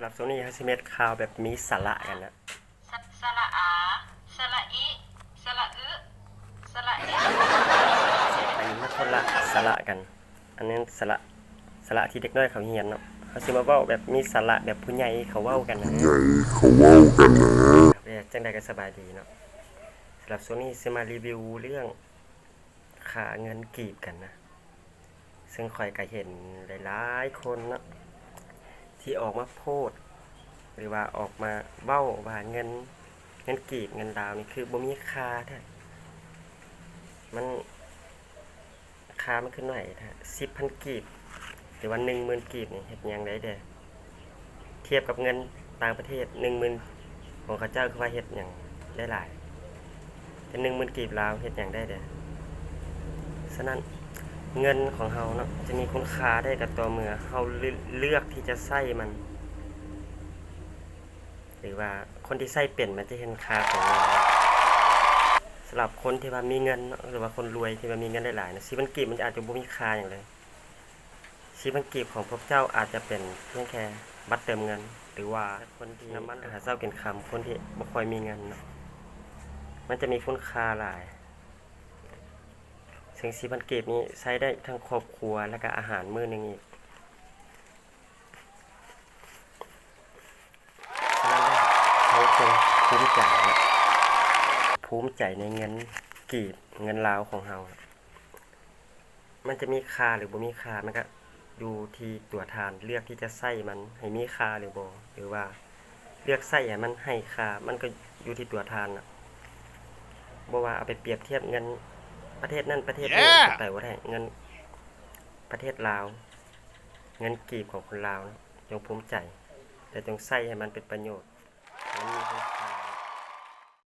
หรับโซนี่เขาสิเม็ดข่าวแบบมีสาระกันนะสระอาสระอิสระอึสระอิอันนี้มาคนละสาระกัน อันนี้สาระที่เด็กน้อยเขาเรียนเนาะเขาสิมาเว้าแบบมีสาระแบบผู้ใหญ่เขาเว้ากันนะจังใดก็สบายดีเนาะสำหรับโซนี่สิมารีวิวเรื่องค่าเงินกีบกันนะซึ่งข่อยก็เห็นหลายๆคนเนาะที่ออกมาโพสต์หรือว่าออกมาเว้าว่าเงินกีบเงินดาวนี่คือบ่มีค่าแท้มันค่ามันคือน้อยแท้10,000กีบหรือว่า10,000กีบนี่เฮ็ดหยังได้เด้อเทียบกับเงินต่างประเทศ10,000ของเขาเจ้าคือว่าเฮ็ดหยังได้หลายแต่10,000กีบลาวเฮ็ดหยังได้เด้อฉะนั้นเงินของเฮาเนาะจะมีคุณค่าได้กับตัวเมื่อเฮาเลือกที่จะใช้มันหรือว่าคนที่ใช้เป็นมันจะเห็นค่าของเงินสำหรับคนที่ว่ามีเงินหรือว่าคนรวยที่ว่ามีเงินหลายๆนะ10,000กีบมันอาจจะบ่มีค่าหยังเลย10,000กีบของพวกเจ้าอาจจะเป็นเพียงแค่บัตรเติมเงินหรือว่าคนที่น้ำมันหาเช้ากินค่ำคนที่บ่ค่อยมีเงินเนาะมันจะมีคุณค่าหลายซึ่ง10,000กีบนี้ใช้ได้ทั้งครอบครัวและก็อาหารมื้อนึงอีกฉะนั้นเขาคงภูมิใจนะภูมิใจในเงินกีบเงินลาวของเฮามันจะมีค่าหรือบ่มีค่ามันก็อยู่ที่ตัวทานเลือกที่จะใช้มันให้มีค่าหรือบ่หรือว่าเลือกใช้ให้มันให้ค่ามันก็อยู่ที่ตัวทานน่ะบ่ว่าเอาไปเปรียบเทียบเงินประเทศนั้นประเทศนี้ก็ไปบ่ได้เงินประเทศลาวเงินกีบของคนลาวจงภูมิใจแต่จงใช้ให้มันเป็นประโยชน์